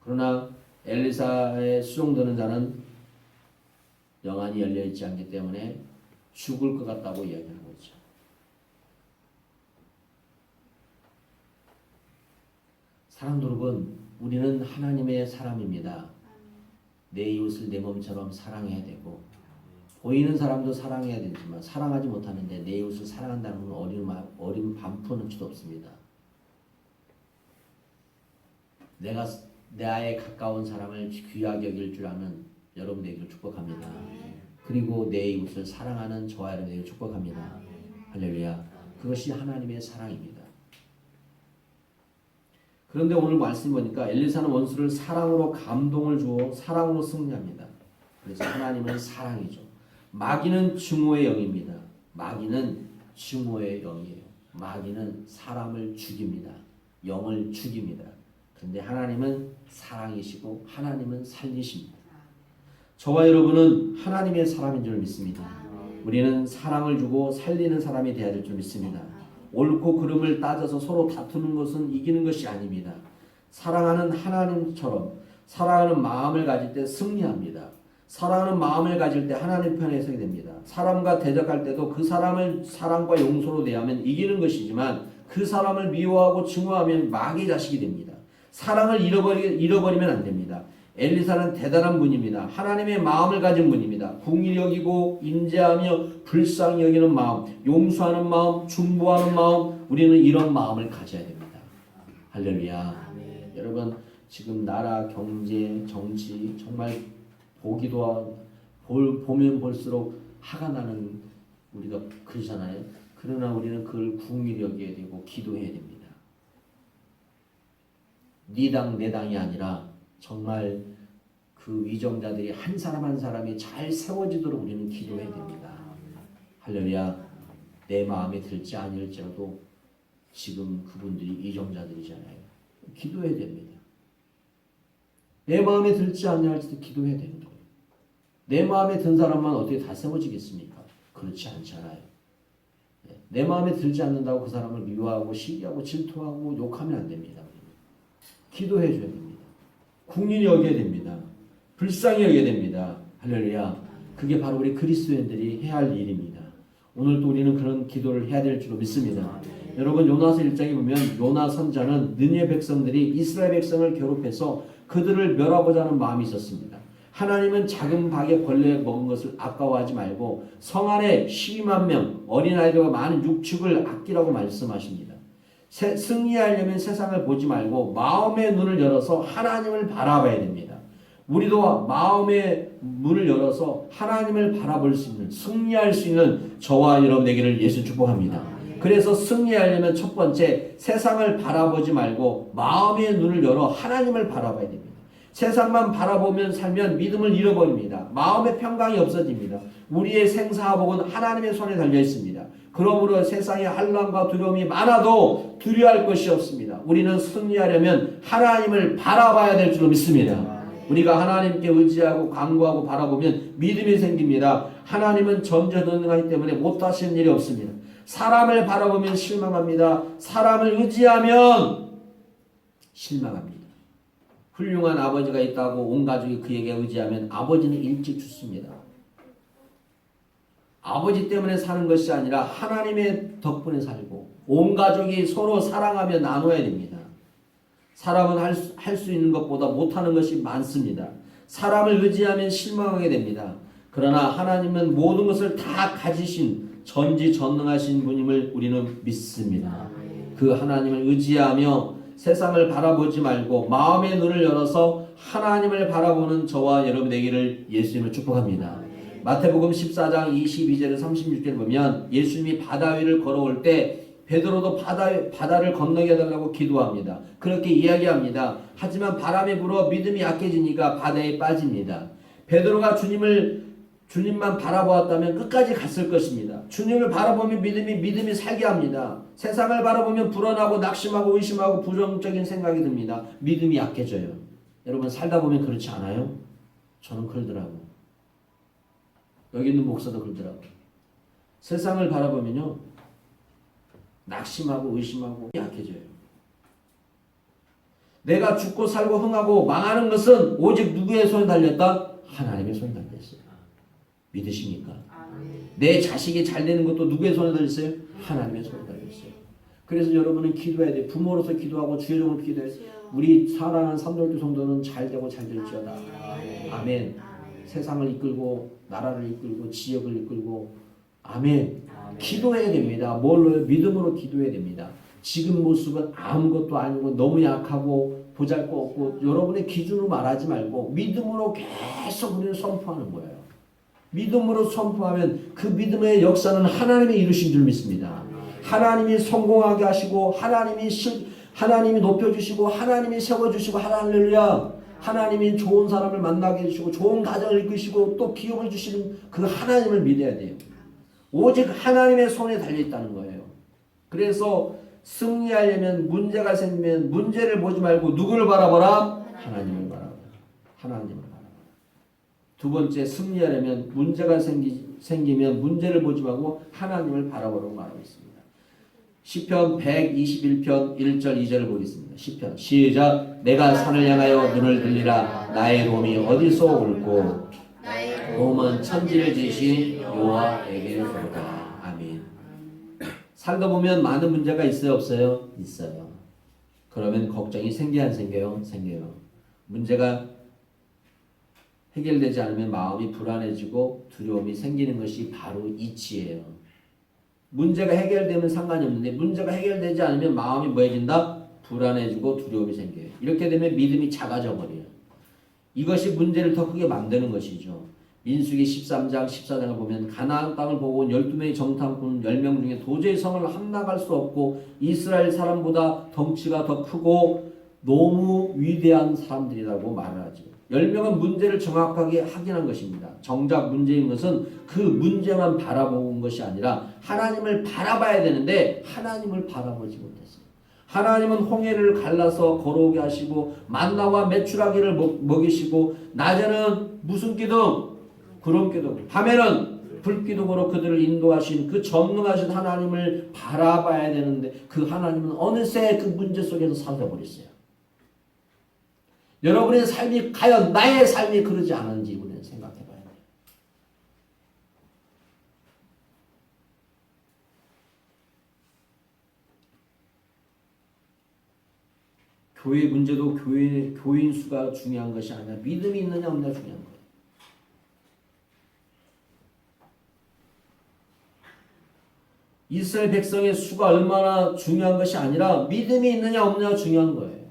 그러나 엘리사의 수종드는 자는 영안이 열려있지 않기 때문에 죽을 것 같다고 이야기하는 거죠. 사랑도 여러분, 우리는 하나님의 사람입니다. 내 이웃을 내 몸처럼 사랑해야 되고 보이는 사람도 사랑해야 되지만 사랑하지 못하는데 내 이웃을 사랑한다는 건 어린 반푼은 수도 없습니다. 내가 나의 가까운 사람을 귀하게 여길 줄 아는 여러분 되기를 축복합니다. 그리고 내 이웃을 사랑하는 저와 여러분 되기를 축복합니다. 할렐루야. 그것이 하나님의 사랑입니다. 그런데 오늘 말씀 보니까 엘리사는 원수를 사랑으로 감동을 주어 사랑으로 승리합니다. 그래서 하나님은 사랑이죠. 마귀는 증오의 영입니다. 마귀는 증오의 영이에요. 마귀는 사람을 죽입니다. 영을 죽입니다. 그런데 하나님은 사랑이시고 하나님은 살리십니다. 저와 여러분은 하나님의 사람인 줄 믿습니다. 우리는 사랑을 주고 살리는 사람이 되어야 될 줄 믿습니다. 옳고 그름을 따져서 서로 다투는 것은 이기는 것이 아닙니다. 사랑하는 하나님처럼 사랑하는 마음을 가질 때 승리합니다. 사랑하는 마음을 가질 때 하나님 편에 서게 됩니다. 사람과 대적할 때도 그 사람을 사랑과 용서로 대하면 이기는 것이지만 그 사람을 미워하고 증오하면 마귀 자식이 됩니다. 사랑을 잃어버리면 안 됩니다. 엘리사는 대단한 분입니다. 하나님의 마음을 가진 분입니다. 궁히 여기고 인자하며 불쌍히 여기는 마음, 용서하는 마음, 중보하는 마음, 우리는 이런 마음을 가져야 됩니다. 할렐루야. 아멘. 여러분 지금 나라, 경제, 정치 정말 보기도 하고 보면 볼수록 화가 나는 우리가 그러잖아요. 그러나 우리는 그걸 궁히 여겨야 되고 기도해야 됩니다. 네 당 내 당이 아니라 정말 그 위정자들이 한 사람 한 사람이 잘 세워지도록 우리는 기도해야 됩니다. 할렐루야. 내 마음에 들지 아니할지라도 지금 그분들이 위정자들이잖아요. 기도해야 됩니다. 내 마음에 들지 아니할지도 기도해야 되는 거예요. 내 마음에 든 사람만 어떻게 다 세워지겠습니까? 그렇지 않잖아요. 내 마음에 들지 않는다고 그 사람을 미워하고 시기하고 질투하고 욕하면 안 됩니다. 기도해 줘야 됩니다. 궁휼히 여겨야 됩니다. 불쌍히 여겨야 됩니다. 할렐루야. 그게 바로 우리 그리스도인들이 해야 할 일입니다. 오늘도 우리는 그런 기도를 해야 될 줄 믿습니다. 여러분 요나서 1장에 보면 요나 선자는 느느웨 백성들이 이스라엘 백성을 괴롭혀서 그들을 멸하고자 하는 마음이 있었습니다. 하나님은 작은 박에 벌레 먹은 것을 아까워하지 말고 성 안에 12만 명 어린아이들과 많은 육축을 아끼라고 말씀하십니다. 승리하려면 세상을 보지 말고 마음의 눈을 열어서 하나님을 바라봐야 됩니다. 우리도 마음의 문을 열어서 하나님을 바라볼 수 있는 승리할 수 있는 저와 여러분 되기를 예수 축복합니다. 그래서 승리하려면 첫 번째 세상을 바라보지 말고 마음의 눈을 열어 하나님을 바라봐야 됩니다. 세상만 바라보면 살면 믿음을 잃어버립니다. 마음의 평강이 없어집니다. 우리의 생사복은 하나님의 손에 달려 있습니다. 그러므로 세상에 환난과 두려움이 많아도 두려워할 것이 없습니다. 우리는 승리하려면 하나님을 바라봐야 될 줄 믿습니다. 우리가 하나님께 의지하고 간구하고 바라보면 믿음이 생깁니다. 하나님은 전지전능하기 때문에 못하시는 일이 없습니다. 사람을 바라보면 실망합니다. 사람을 의지하면 실망합니다. 훌륭한 아버지가 있다고 온 가족이 그에게 의지하면 아버지는 일찍 죽습니다. 아버지 때문에 사는 것이 아니라 하나님의 덕분에 살고 온 가족이 서로 사랑하며 나눠야 됩니다. 사람은 할 수 있는 것보다 못하는 것이 많습니다. 사람을 의지하면 실망하게 됩니다. 그러나 하나님은 모든 것을 다 가지신 전지전능하신 분임을 우리는 믿습니다. 그 하나님을 의지하며 세상을 바라보지 말고 마음의 눈을 열어서 하나님을 바라보는 저와 여러분 되기를 예수님을 축복합니다. 마태복음 14장 22절에 36절을 보면 예수님이 바다 위를 걸어올 때 베드로도 바다를 건너게 해달라고 기도합니다. 그렇게 이야기합니다. 하지만 바람이 불어 믿음이 약해지니까 바다에 빠집니다. 베드로가 주님만 바라보았다면 끝까지 갔을 것입니다. 주님을 바라보면 믿음이 살게 합니다. 세상을 바라보면 불안하고 낙심하고 의심하고 부정적인 생각이 듭니다. 믿음이 약해져요. 여러분 살다 보면 그렇지 않아요? 저는 그러더라고요. 여기 있는 목사도 그러더라고요. 세상을 바라보면요. 낙심하고 의심하고 약해져요. 내가 죽고 살고 흥하고 망하는 것은 오직 누구의 손에 달렸다? 하나님의 손에 달렸어요. 믿으십니까? 내 자식이 잘 되는 것도 누구의 손에 달렸어요? 하나님의 손에 달렸어요. 그래서 여러분은 기도해야 돼요. 부모로서 기도하고 주여정으로 기도해요. 우리 사랑하는 삼돌교 성도는 잘 되고 잘 될지어다. 아멘. 세상을 이끌고 나라를 이끌고 지역을 이끌고 아멘. 기도해야 됩니다. 뭘로? 믿음으로 기도해야 됩니다. 지금 모습은 아무것도 아니고 너무 약하고 보잘것없고 여러분의 기준으로 말하지 말고 믿음으로 계속 우리는 선포하는 거예요. 믿음으로 선포하면 그 믿음의 역사는 하나님이 이루신 줄 믿습니다. 하나님이 성공하게 하시고 하나님이 높여주시고 하나님이 세워주시고 할렐루야. 하나님이 좋은 사람을 만나게 해주시고 좋은 가정을 이끄시고 또 기업을 주시는 그 하나님을 믿어야 돼요. 오직 하나님의 손에 달려있다는 거예요. 그래서 승리하려면 문제가 생기면 문제를 보지 말고 누구를 바라보라? 하나님을 바라보라. 하나님을 바라보라. 두 번째 승리하려면 문제가 생기면 문제를 보지 말고 하나님을 바라보라고 말하고 있습니다. 시편 121편 1절 2절을 보겠습니다. 시편 시작. 내가 산을 향하여 눈을 들리라. 나의 도움이 어디서 올고 도움은 천지를 지으신 여호와에게로다. 아멘. 살다 보면 많은 문제가 있어요, 없어요? 있어요. 그러면 걱정이 생겨요, 안 생겨요? 생겨요. 문제가 해결되지 않으면 마음이 불안해지고 두려움이 생기는 것이 바로 이치예요. 문제가 해결되면 상관이 없는데 문제가 해결되지 않으면 마음이 뭐해진다? 불안해지고 두려움이 생겨요. 이렇게 되면 믿음이 작아져 버려요. 이것이 문제를 더 크게 만드는 것이죠. 민수기 13장 14장을 보면 가나안 땅을 보고 온 12명의 정탐꾼 10명 중에 도저히 성을 함락할 수 없고 이스라엘 사람보다 덩치가 더 크고 너무 위대한 사람들이라고 말을 하죠. 10명은 문제를 정확하게 확인한 것입니다. 정작 문제인 것은 그 문제만 바라본 것이 아니라 하나님을 바라봐야 되는데 하나님을 바라보지 못했어요. 하나님은 홍해를 갈라서 걸어오게 하시고 만나와 메추라기를 먹이시고 낮에는 무슨 기둥? 구름 기둥, 밤에는 불 기둥으로 그들을 인도하신 그 전능하신 하나님을 바라봐야 되는데 그 하나님은 어느새 그 문제 속에서 사라져버렸어요. 여러분의 삶이 과연 나의 삶이 그러지 않은지 우리는 생각해 봐야 돼요. 교회 문제도 교인 수가 중요한 것이 아니라 믿음이 있느냐 없느냐 중요한 거예요. 이스라엘 백성의 수가 얼마나 중요한 것이 아니라 믿음이 있느냐 없느냐가 중요한 거예요.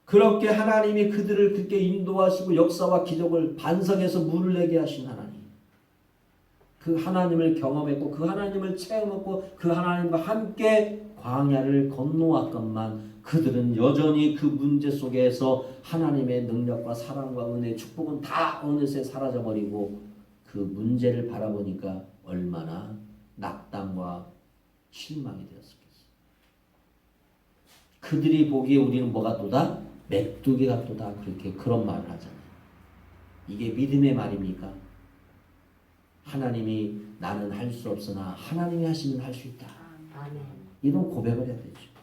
그렇게 하나님이 그들을 그렇게 인도하시고 역사와 기적을 반석에서 물을 내게 하신 하나님. 그 하나님을 경험했고 그 하나님을 체험했고 그 하나님과 함께 광야를 건너왔건만 그들은 여전히 그 문제 속에서 하나님의 능력과 사랑과 은혜, 축복은 다 어느새 사라져버리고 그 문제를 바라보니까 얼마나 낙담과 실망이 되었을겠어요. 그들이 보기에 우리는 뭐가 또다? 메뚜기가 또다. 그런 말을 하잖아요. 이게 믿음의 말입니까? 하나님이 나는 할 수 없으나 하나님이 하시면 할 수 있다. 아멘. 이런 고백을 해야 되죠.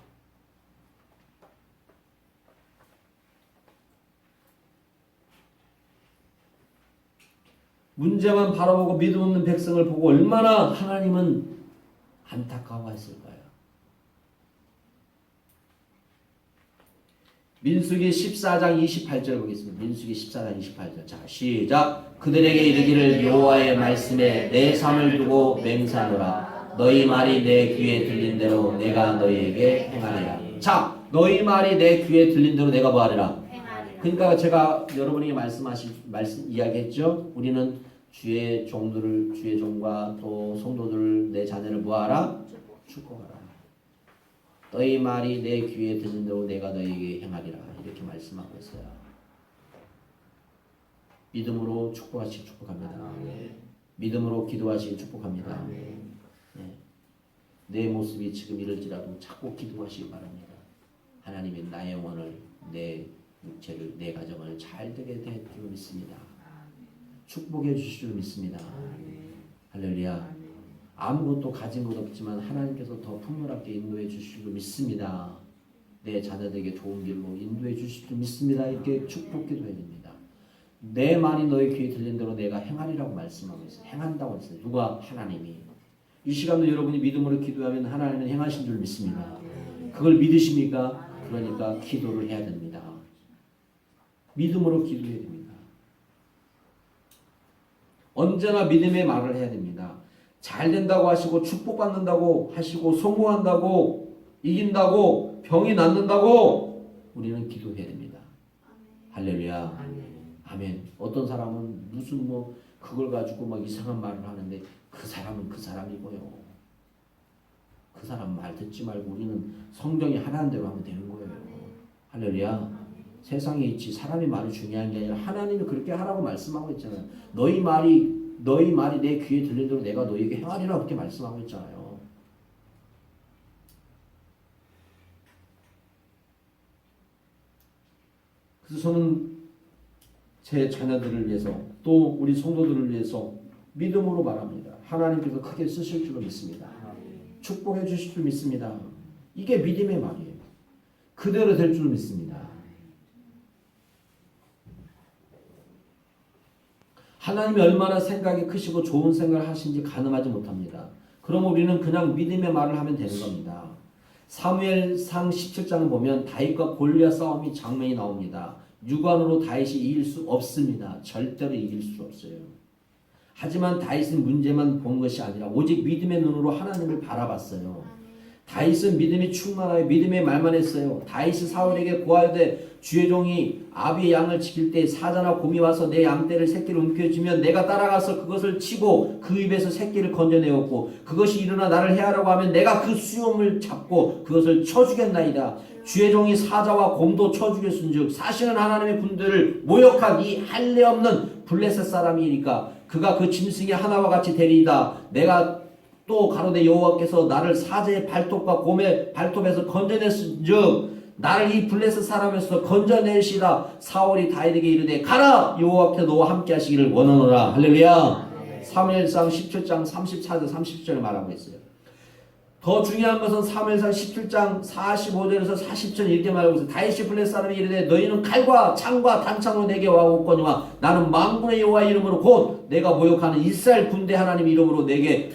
문제만 바라보고 믿음 없는 백성을 보고 얼마나 하나님은 안타까워했을까요? 민수기 14장 28절 보겠습니다. 민수기 14장 28절. 자, 시작. 그들에게 이르기를 여호와의 말씀에 내 삶을 두고 맹세하노라. 너희 말이 내 귀에 들린 대로 내가 너희에게 행하리라. 자, 너희 말이 내 귀에 들린 대로 내가 뭐하리라. 그러니까 제가 여러분에게 말씀 이야기했죠. 우리는 주의 종들을, 주의 종과 또 성도들을, 내 자녀를 뭐하라? 축복하라. 너희 말이 내 귀에 들린 대로 내가 너희에게 행하리라. 이렇게 말씀하고 있어요. 믿음으로 축복하시기 축복합니다. 믿음으로 기도하시기 축복합니다. 네. 내 모습이 지금 이럴지라도 자꾸 기도하시기 바랍니다. 하나님이 나의 영혼을, 내 육체를, 내 가정을 잘 되게 될 줄 믿습니다. 축복해 주실 줄 믿습니다. 할렐루야. 아무것도 가진 것 없지만 하나님께서 더 풍요롭게 인도해 주실 줄 믿습니다. 내 자녀들에게 좋은 길로 인도해 주실 줄 믿습니다. 이렇게 축복 기도해야 됩니다. 내 말이 너의 귀에 들린 대로 내가 행하리라고 말씀하고 있어요. 행한다고 했어요. 누가? 하나님이. 이 시간도 여러분이 믿음으로 기도하면 하나님은 행하신 줄 믿습니다. 그걸 믿으십니까? 그러니까 기도를 해야 됩니다. 믿음으로 기도해야 됩니다. 언제나 믿음의 말을 해야 됩니다. 잘 된다고 하시고 축복받는다고 하시고 성공한다고 이긴다고 병이 낫는다고 우리는 기도해야 됩니다. 할렐루야. 아멘. 어떤 사람은 무슨 그걸 가지고 막 이상한 말을 하는데 그 사람은 그 사람이고요. 그 사람 말 듣지 말고 우리는 성경이 하라는 대로 하면 되는 거예요. 할렐루야. 세상에 있지 사람의 말이 중요한 게 아니라 하나님이 그렇게 하라고 말씀하고 있잖아요. 너희 말이 내 귀에 들린 대로 내가 너희에게 행하리라 그렇게 말씀하고 있잖아요. 그래서 저는 제 자녀들을 위해서 또 우리 성도들을 위해서 믿음으로 말합니다. 하나님께서 크게 쓰실 줄 믿습니다. 축복해 주실 줄 믿습니다. 이게 믿음의 말이에요. 그대로 될 줄 믿습니다. 하나님이 얼마나 생각이 크시고 좋은 생각을 하시는지 가늠하지 못합니다. 그럼 우리는 그냥 믿음의 말을 하면 되는 겁니다. 사무엘상 17장을 보면 다윗과 골리앗 싸움이 장면이 나옵니다. 육안으로 다윗이 이길 수 없습니다. 절대로 이길 수 없어요. 하지만 다윗은 문제만 본 것이 아니라 오직 믿음의 눈으로 하나님을 바라봤어요. 다윗은 믿음이 충만하여 믿음의 말만 했어요. 다윗이 사울에게 고하되 주의 종이 아비의 양을 지킬 때 사자나 곰이 와서 내 양떼를 새끼를 움켜쥐면 내가 따라가서 그것을 치고 그 입에서 새끼를 건져내었고 그것이 일어나 나를 해하라고 하면 내가 그 수염을 잡고 그것을 쳐주겠나이다. 주의 종이 사자와 곰도 쳐주겠은즉 사실은 하나님의 군대를 모욕한 이 할례 없는 블레셋 사람이니까 그가 그 짐승의 하나와 같이 되리이다. 내가 또 가로되 여호와께서 나를 사자의 발톱과 곰의 발톱에서 건져냈은즉 나를 이 블레셋 사람에서 건져내시라. 사울이 다윗에게 이르되 가라 여호와께서 너와 함께 하시기를 원하노라. 할렐루야. 사무엘상 17장 34절 30절에 말하고 있어요. 더 중요한 것은 사무엘상 17장 45절에서 40절 이렇게 말하고 있어요. 다윗이 블레셋 사람이 이르되 너희는 칼과 창과 단창으로 내게 와오거니와 나는 만군의 여호와의 이름으로 곧 내가 모욕하는 이스라엘 군대 하나님 이름으로 내게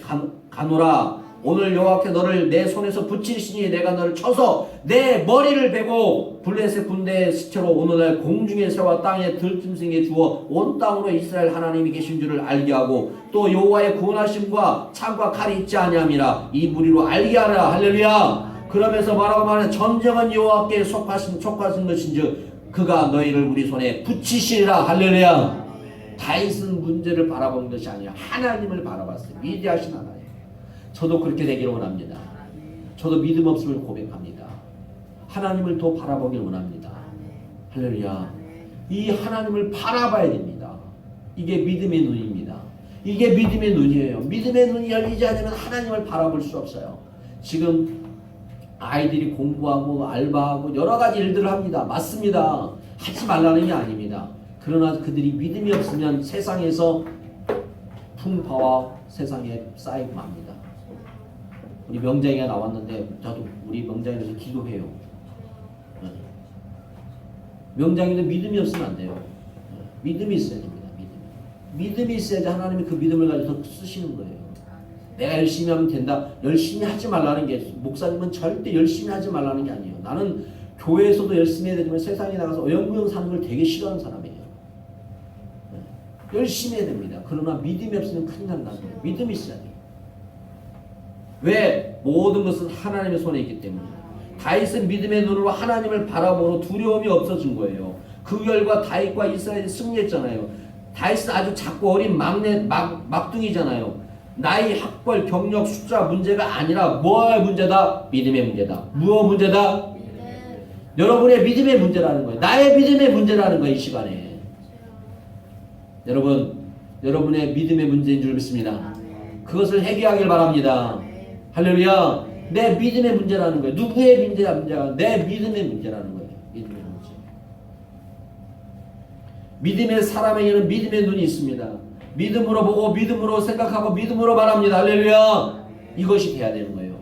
가노라. 오늘 여호와께 너를 내 손에서 붙이시니 내가 너를 쳐서 내 머리를 베고 블레셋 군대의 시체로 오늘날 공중의 새와 땅의 들짐승에 주어 온 땅으로 이스라엘 하나님이 계신 줄을 알게 하고 또 여호와의 구원하심과 창과 칼이 있지 아니함이라 이 무리로 알게 하라. 할렐루야. 그러면서 말하고 말하는 전쟁은 여호와께 속하신 것인즉 그가 너희를 우리 손에 붙이시리라. 할렐루야. 다윗은 문제를 바라본 것이 아니라 하나님을 바라봤어요. 위대하신 하나님. 저도 그렇게 되기를 원합니다. 저도 믿음 없음을 고백합니다. 하나님을 더 바라보길 원합니다. 할렐루야. 이 하나님을 바라봐야 됩니다. 이게 믿음의 눈입니다. 이게 믿음의 눈이에요. 믿음의 눈이 열리지 않으면 하나님을 바라볼 수 없어요. 지금 아이들이 공부하고 알바하고 여러 가지 일들을 합니다. 맞습니다. 하지 말라는 게 아닙니다. 그러나 그들이 믿음이 없으면 세상에서 풍파와 세상에 쌓이고 맙니다. 우리 명장이가 나왔는데 저도 우리 명장이에서 기도해요. 명장이도 믿음이 없으면 안 돼요. 믿음이 있어야 됩니다. 믿음이 있어야지 하나님이 그 믿음을 가지고 쓰시는 거예요. 내가 열심히 하면 된다. 열심히 하지 말라는 게 목사님은 절대 열심히 하지 말라는 게 아니에요. 나는 교회에서도 열심히 해야 되지만 세상에 나가서 어영부영 사는 걸 되게 싫어하는 사람이에요. 열심히 해야 됩니다. 그러나 믿음이 없으면 큰일 난다는 거예요. 믿음이 있어야 돼요. 왜? 모든 것은 하나님의 손에 있기 때문에. 다윗은 믿음의 눈으로 하나님을 바라보므로 두려움이 없어진 거예요. 그 결과 다윗과 이스라엘이 승리했잖아요. 다윗은 아주 작고 어린 막둥이잖아요. 나이, 학벌, 경력, 숫자 문제가 아니라 뭐의 문제다? 믿음의 문제다. 무엇 문제다? 여러분의 믿음의 문제라는 거예요. 나의 믿음의 문제라는 거예요. 이 시간에. 여러분의 믿음의 문제인 줄 믿습니다. 그것을 해결하길 바랍니다. 할렐루야. 내 믿음의 문제라는 거예요. 누구의 문제가 내 믿음의 문제라는 거예요. 믿음의 문제. 믿음의 사람에게는 믿음의 눈이 있습니다. 믿음으로 보고 믿음으로 생각하고 믿음으로 말합니다. 할렐루야. 이것이 돼야 되는 거예요.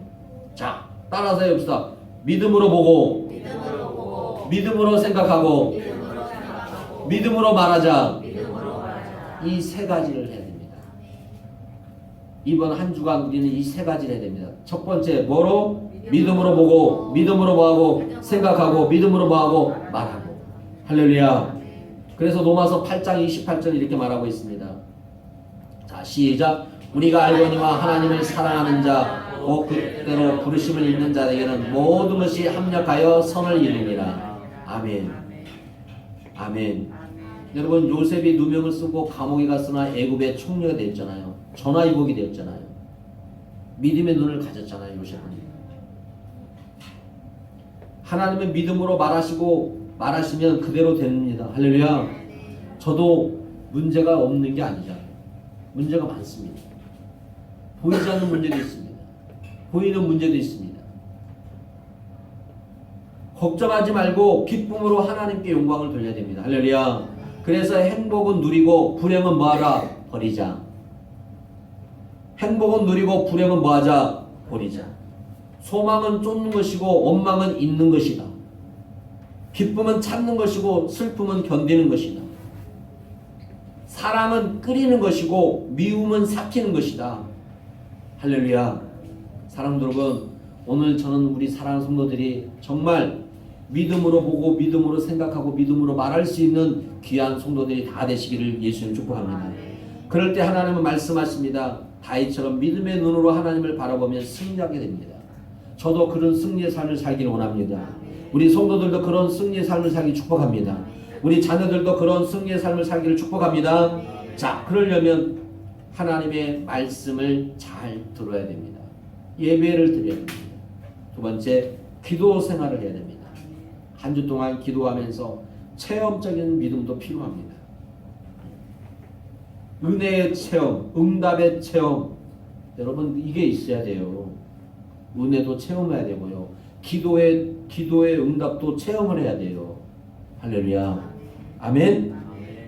자, 따라서 해봅시다. 믿음으로 보고 믿음으로 생각하고 믿음으로 말하자. 이 세 가지를 해야 됩니다. 이번 한 주간 우리는 이 세 가지를 해야 됩니다. 첫 번째 뭐로? 믿음으로 보고 믿음으로 뭐하고 생각하고 믿음으로 뭐하고 말하고. 할렐루야. 그래서 로마서 8장 28절 이렇게 말하고 있습니다. 자, 시작. 우리가 알거니와 하나님을 사랑하는 자 곧 그대로 부르심을 입는 자에게는 모든 것이 합력하여 선을 이루니라. 아멘. 아멘. 여러분, 요셉이 누명을 쓰고 감옥에 갔으나 애굽의 총리가 되었잖아요. 전화위복이 되었잖아요. 믿음의 눈을 가졌잖아요. 요셉은. 하나님은 믿음으로 말하시면 그대로 됩니다. 할렐루야. 저도 문제가 없는 게 아니잖아요. 문제가 많습니다. 보이지 않는 문제도 있습니다. 보이는 문제도 있습니다. 걱정하지 말고 기쁨으로 하나님께 영광을 돌려야 됩니다. 할렐루야. 그래서 행복은 누리고 불행은 뭐하라? 버리자. 행복은 누리고 불행은 뭐하자? 버리자. 소망은 쫓는 것이고 원망은 있는 것이다. 기쁨은 참는 것이고 슬픔은 견디는 것이다. 사랑은 끓이는 것이고 미움은 삭히는 것이다. 할렐루야. 사랑하는 여러분, 오늘 저는 우리 사랑하는 성도들이 정말 믿음으로 보고 믿음으로 생각하고 믿음으로 말할 수 있는 귀한 성도들이 다 되시기를 예수님 축복합니다. 그럴 때 하나님은 말씀하십니다. 다윗처럼 믿음의 눈으로 하나님을 바라보면 승리하게 됩니다. 저도 그런 승리의 삶을 살기를 원합니다. 우리 성도들도 그런 승리의 삶을 살기 축복합니다. 우리 자녀들도 그런 승리의 삶을 살기를 축복합니다. 자, 그러려면 하나님의 말씀을 잘 들어야 됩니다. 예배를 드려야 됩니다. 두 번째, 기도 생활을 해야 됩니다. 한 주 동안 기도하면서 체험적인 믿음도 필요합니다. 은혜의 체험, 응답의 체험, 여러분 이게 있어야 돼요. 은혜도 체험해야 되고요. 기도의 응답도 체험을 해야 돼요. 할렐루야. 아멘.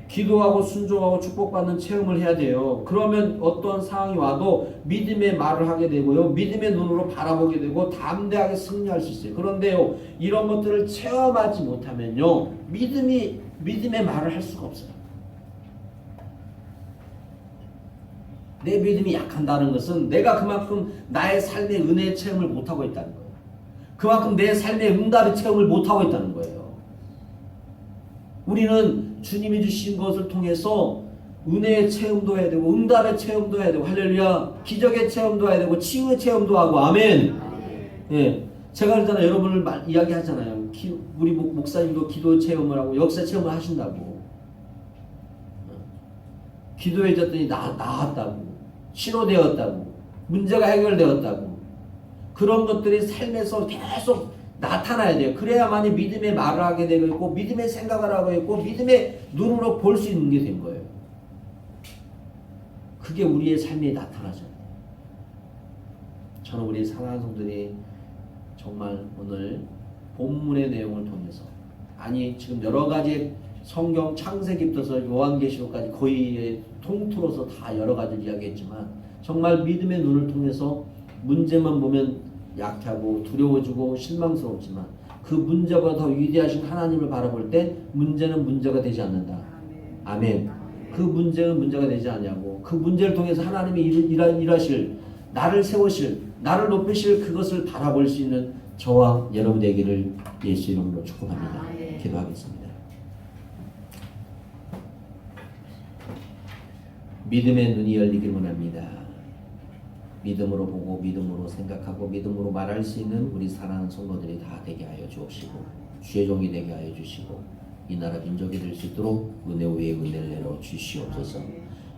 기도하고 순종하고 축복받는 체험을 해야 돼요. 그러면 어떤 상황이 와도 믿음의 말을 하게 되고요. 믿음의 눈으로 바라보게 되고 담대하게 승리할 수 있어요. 그런데요, 이런 것들을 체험하지 못하면요, 믿음의 말을 할 수가 없어요. 내 믿음이 약한다는 것은 내가 그만큼 나의 삶의 은혜의 체험을 못하고 있다는 거예요. 그만큼 내 삶의 응답의 체험을 못하고 있다는 거예요. 우리는 주님이 주신 것을 통해서 은혜의 체험도 해야 되고 응답의 체험도 해야 되고 할렐루야, 기적의 체험도 해야 되고 치유의 체험도 하고. 아멘. 예, 제가 그러잖아요. 여러분을 이야기하잖아요. 우리 목사님도 기도 체험을 하고 역사 체험을 하신다고. 기도해줬더니 나았다고, 치료되었다고, 문제가 해결되었다고. 그런 것들이 삶에서 계속 나타나야 돼요. 그래야만이 믿음의 말을 하게 되고 있고 믿음의 생각을 하고 있고 믿음의 눈으로 볼 수 있는 게 된 거예요. 그게 우리의 삶에 나타나잖아요. 저는 우리 사랑하는 성도들이 정말 오늘 본문의 내용을 통해서, 아니 지금 여러 가지 성경 창세기부터 요한계시록까지 거의 통틀어서 다 여러 가지를 이야기했지만 정말 믿음의 눈을 통해서 문제만 보면 약하고 두려워지고 실망스럽지만 그 문제보다 더 위대하신 하나님을 바라볼 때 문제는 문제가 되지 않는다. 아멘. 그 문제는 문제가 되지 않냐고, 그 문제를 통해서 하나님이 일하실, 나를 세우실, 나를 높이실 그것을 바라볼 수 있는 저와 여러분 되기를 예수 이름으로 축복합니다. 기도하겠습니다. 믿음의 눈이 열리길 원합니다. 믿음으로 보고 믿음으로 생각하고 믿음으로 말할 수 있는 우리 사랑하는 성도들이 다 되게 하여 주옵시고 주의 종이 되게 하여 주시고 이 나라 민족이 될 수 있도록 은혜 위에 은혜를 내려 주시옵소서.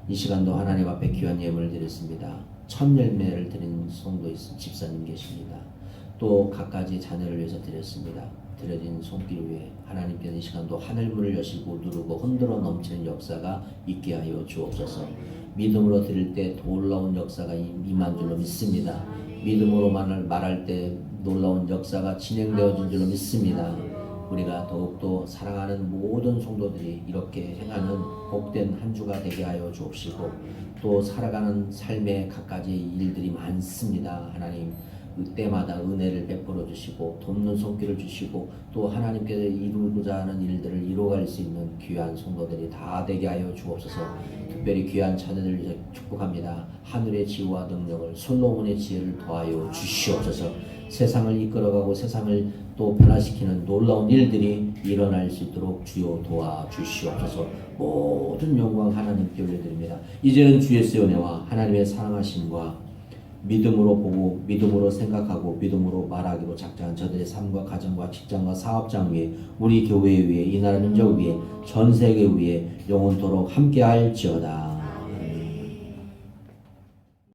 이 시간도 하나님 앞에 귀한 예물을 드렸습니다. 첫 열매를 드린 성도 집사님 계십니다. 또 갖가지 자녀를 위해서 드렸습니다. 드려진 손길 위에 하나님께서 이 시간도 하늘문을 여시고 누르고 흔들어 넘치는 역사가 있게 하여 주옵소서. 믿음으로 드릴 때 놀라운 역사가 임한 줄로 믿습니다. 믿음으로 말할 때 놀라운 역사가 진행되어진 줄로 믿습니다. 우리가 더욱더 사랑하는 모든 성도들이 이렇게 행하는 복된 한 주가 되게 하여 주옵시고 또 살아가는 삶의 갖가지 일들이 많습니다. 하나님 때마다 은혜를 베풀어 주시고 돕는 손길을 주시고 또 하나님께서 이루고자 하는 일들을 이루어갈 수 있는 귀한 성도들이 다 되게 하여 주옵소서. 특별히 귀한 자녀들 축복합니다. 하늘의 지혜와 능력을 솔로몬의 지혜를 더하여 주시옵소서. 세상을 이끌어가고 세상을 또 변화시키는 놀라운 일들이 일어날 수 있도록 주여 도와주시옵소서. 모든 영광 하나님께 올려드립니다. 이제는 주 예수의 은혜와 하나님의 사랑하심과 믿음으로 보고 믿음으로 생각하고 믿음으로 말하기로 작정한 저들의 삶과 가정과 직장과 사업장 위에 우리 교회 위에 이 나라 민족 위에 전 세계 위에 영원토록 함께할지어다.